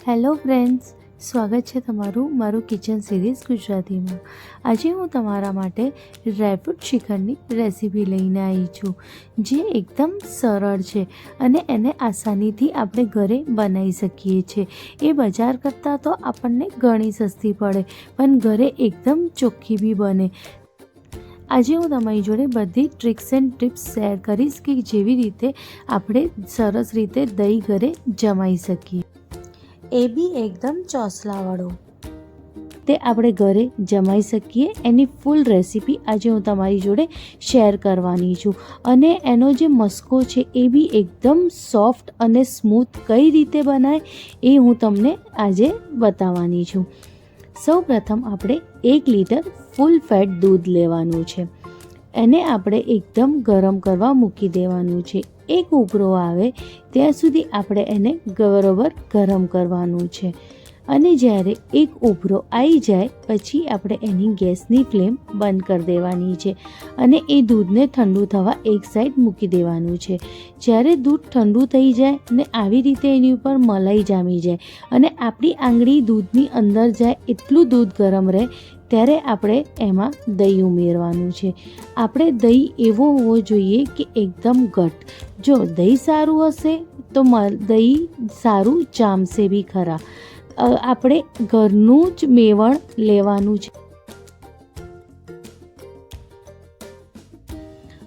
Hello friends, સ્વાગત છે તમારું મારું કિચન સિરીઝ ગુજરાતીમાં। આજે હું તમારા માટે ડ્રાયફ્રૂટ શ્રીખંડની રેસીપી લઈને આવી છું, જે એકદમ સરળ છે અને એને આસાનીથી આપણે ઘરે બનાવી શકીએ છીએ। એ બજાર કરતાં તો આપણને ઘણી સસ્તી પડે, પણ ઘરે એકદમ ચોખ્ખી બી બને। આજે હું તમારી જોડે બધી ટ્રિક્સ એન્ડ ટિપ્સ શેર કરીશ કે જેવી રીતે આપણે સરસ રીતે દહીં ઘરે જમાઈ શકીએ, એ બી એકદમ ચોસલાવાળો તે આપણે ઘરે જમાઈ શકીએ। એની ફૂલ રેસીપી આજે હું તમારી જોડે શેર કરવાની છું, અને એનો જે મસ્કો છે એ બી એકદમ સોફ્ટ અને સ્મૂથ કઈ રીતે બનાય એ હું તમને આજે બતાવવાની છું। સૌ પ્રથમ આપણે 1 લીટર ફૂલ ફેટ દૂધ લેવાનું છે, એને આપણે એકદમ ગરમ કરવા મૂકી દેવાનું છે। એક ઉભરો આવે ત્યાં સુધી આપણે એને બરોબર ગરમ કરવાનું છે, અને જ્યારે એક ઉભરો આવી જાય પછી આપણે એની ગેસની ફ્લેમ બંધ કરી દેવાની છે, અને એ દૂધને ઠંડુ થવા એક સાઈડ મૂકી દેવાનું છે। જ્યારે દૂધ ઠંડુ થઈ જાય ને આવી રીતે એની ઉપર મલાઈ જામી જાય અને આપણી આંગળી દૂધની અંદર જાય એટલું દૂધ ગરમ રહે, ત્યારે આપણે એમાં દહીં ઉમેરવાનું છે। આપણે દહીં એવો હોવો જોઈએ કે એકદમ ઘટ। જો દહીં સારું હશે તો દહીં સારું જામશે બી ખરા। આપણે ઘરનું જ મેવણ લેવાનું છે।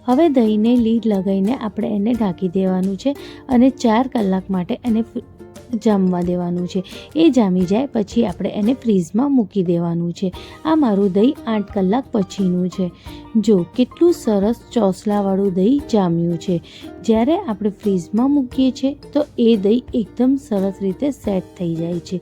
હવે દહીંને લીડ લગાવીને આપણે એને ઢાંકી દેવાનું છે અને 4 કલાક માટે એને જામવા દેવાનું છે। એ જામી જાય પછી આપણે એને ફ્રીઝમાં મૂકી દેવાનું છે। આ મારું દહીં 8 કલાક પછીનું છે। જો કેટલું સરસ ચોસલાવાળું દહીં જામ્યું છે। જ્યારે આપણે ફ્રીઝમાં મૂકીએ છીએ તો એ દહીં એકદમ સરસ રીતે સેટ થઈ જાય છે।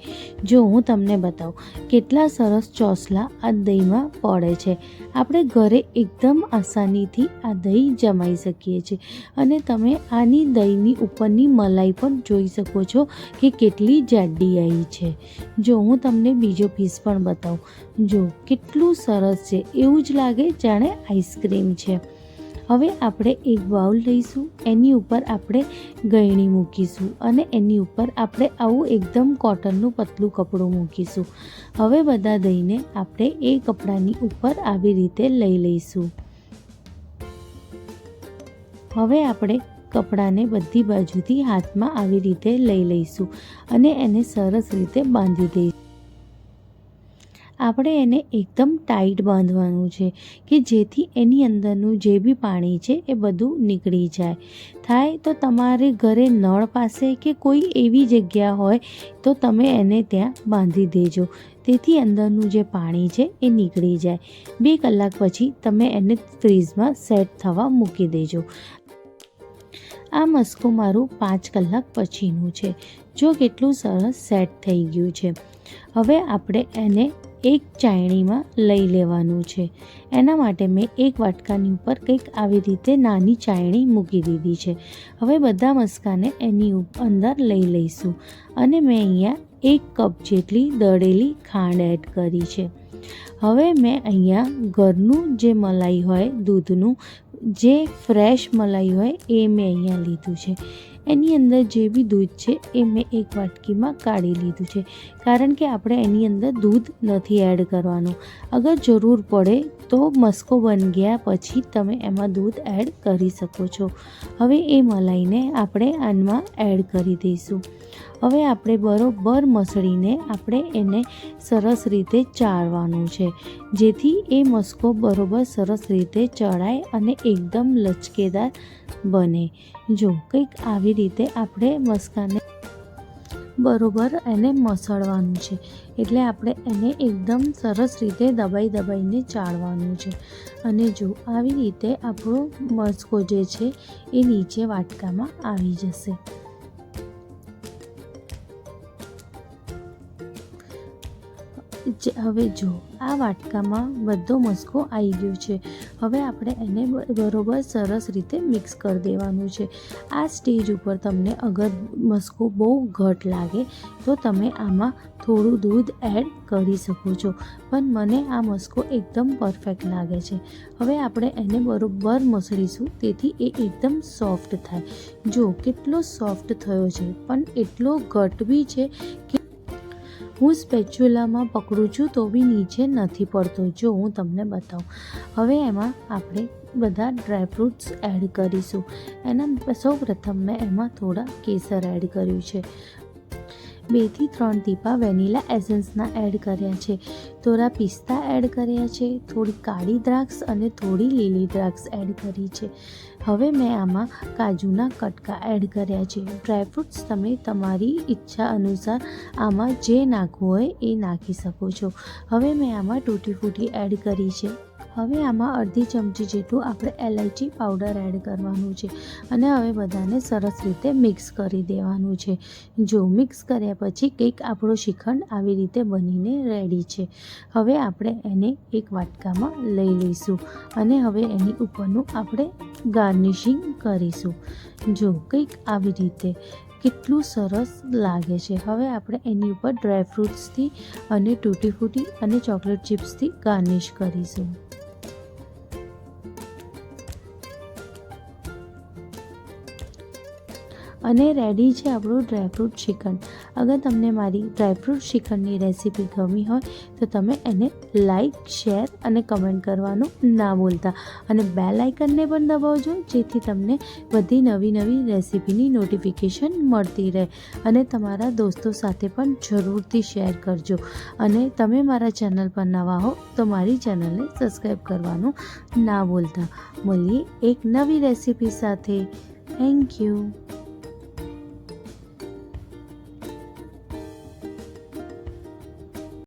જો હું તમને બતાવું કેટલા સરસ ચોસલા આ દહીંમાં પડે છે। આપણે ઘરે એકદમ આસાનીથી આ દહીં જમાઈ શકીએ છીએ, અને તમે આની દહીંની ઉપરની મલાઈ પણ જોઈ શકો છો કે કેટલી જાડી આવી છે। જો હું તમને બીજો પીસ પણ બતાવું, જો કેટલું સરસ છે, એવું જ લાગે જાણે આઈસ્ક્રીમ છે। હવે આપણે એક બાઉલ લઈશું, એની ઉપર આપણે ગળણી મૂકીશું અને એની ઉપર આપણે આવું એકદમ કોટનનું પતલું કપડું મૂકીશું। હવે બધા દહીંને આપણે એ કપડાની ઉપર આવી રીતે લઈ લઈશું। હવે આપણે કપડાને બધી બાજુથી હાથમાં આવી રીતે લઈ લઈશું અને એને સરસ રીતે બાંધી દઈશું। આપણે એને એકદમ ટાઈટ બાંધવાનું છે કે જેથી એની અંદરનું જે બી પાણી છે એ બધું નીકળી જાય। થાય તો તમારે ઘરે નળ પાસે કે કોઈ એવી જગ્યા હોય તો તમે એને ત્યાં બાંધી દેજો, તેથી અંદરનું જે પાણી છે એ નીકળી જાય। 2 કલાક પછી તમે એને ફ્રીઝમાં સેટ થવા મૂકી દેજો। આ મસ્કો મારું 5 કલાક પછીનું છે। જો કેટલું સરસ સેટ થઈ ગયું છે। હવે આપણે એને એક ચાયણીમાં લઈ લેવાનું છે। એના માટે મેં એક વાટકાની ઉપર કંઈક આવી રીતે નાની ચાયણી મૂકી દીધી છે। હવે બધા મસ્કાને એની અંદર લઈ લઈશું, અને મેં અહીંયા 1 કપ જેટલી દળેલી ખાંડ એડ કરી છે। હવે મેં અહીંયા ઘરનું જે મલાઈ હોય દૂધનું, જે ફ્રેશ મલાઈ હોય એ મેં અહીંયા લીધું છે। એની અંદર જે બી દૂધ છે એ મેં એક વાટકીમાં કાઢી લીધું છે, કારણ કે આપણે એની અંદર દૂધ નથી એડ કરવાનું। અગર જરૂર પડે તો મસ્કો બની ગયા પછી તમે એમાં દૂધ એડ કરી શકો છો। હવે એ મલાઈને આપણે આમાં એડ કરી દઈશું। હવે આપણે બરોબર મસળીને આપણે એને સરસ રીતે ચાળવાનું છે, જેથી એ મસ્કો બરોબર સરસ રીતે ચડાય અને એકદમ લચકેદાર બને। જો કંઈક આવી રીતે આપણે મસ્કાને બરોબર એને મસળવાનું છે, એટલે આપણે એને એકદમ સરસ રીતે દબાઈને ચાળવાનું છે। અને જો આવી રીતે આપણો મસ્કો જે છે એ નીચે વાટકામાં આવી જશે। હવે જો આ વાટકામાં બધો મસ્કો આવી ગયો છે। હવે આપણે એને બરોબર સરસ રીતે મિક્સ કરી દેવાનું છે। આ સ્ટેજ ઉપર તમને અગર મસ્કો બહુ ઘટ લાગે તો તમે આમાં થોડું દૂધ એડ કરી શકો છો, પણ મને આ મસ્કો એકદમ પરફેક્ટ લાગે છે। હવે આપણે એને બરોબર મસળીશું, તેથી એ એકદમ સોફ્ટ થાય। જો કેટલો સોફ્ટ થયો છે, પણ એટલો ઘટ બી છે કે હું સ્પેચ્યુલામાં પકડું છું તો બી નીચે નથી પડતો. જો હું તમને બતાવું. હવે એમાં આપણે બધા ડ્રાયફ્રૂટ્સ એડ કરીશું. સૌપ્રથમ મેં એમાં થોડા કેસર એડ કર્યું છે. 2 થી 3 ટીપા વેનીલા એસેન્સના એડ કર્યા છે. થોડા પિસ્તા એડ કર્યા છે. થોડી કાળી દ્રાક્ષ અને થોડી લીલી દ્રાક્ષ એડ કરી છે. હવે મેં આમાં કાજુના કટકા એડ કર્યા છે. ડ્રાયફ્રૂટ્સ તમે તમારી ઈચ્છા અનુસાર આમાં જે નાખવું હોય એ નાખી શકો છો. હવે મેં આમાં તૂટી ફૂટી એડ કરી છે. હવે આમાં અડધી ચમચી જેટલું આપણે એલાયચી પાવડર એડ કરવાનું છે અને હવે બધાને સરસ રીતે મિક્સ કરી દેવાનું છે. જો મિક્સ કર્યા પછી કંઈક આપણો શ્રીખંડ આવી રીતે બનીને રેડી છે. હવે આપણે એને એક વાટકામાં લઈ લઈશું અને હવે એની ઉપરનું આપણે ગાર્નિશિંગ કરીશું. જો કંઈક આવી રીતે કેટલું સરસ લાગે છે. હવે આપણે એની ઉપર ડ્રાયફ્રૂટ્સથી અને તૂટી ફૂટી અને ચોકલેટ ચિપ્સથી ગાર્નિશ કરીશું. અને રેડી છે આપણું ડ્રાયફ્રૂટ શ્રીખંડ. અગર તમને મારી ડ્રાયફ્રૂટ શ્રીખંડની રેસીપી ગમી હોય તો તમે એને લાઈક, શેર અને કમેન્ટ કરવાનું ના ભૂલતા. અને બેલ આઇકનને પણ દબાવજો જેથી તમને બધી નવી રેસીપીની નોટિફિકેશન મળતી રહે. અને તમારા દોસ્તો સાથે પણ જરૂરથી શેર કરજો. અને તમે મારા ચેનલ પર નવા હો તો મારી ચેનલને સબસ્ક્રાઈબ કરવાનું ના ભૂલતા. મળીએ એક નવી રેસીપી સાથે. Thank you.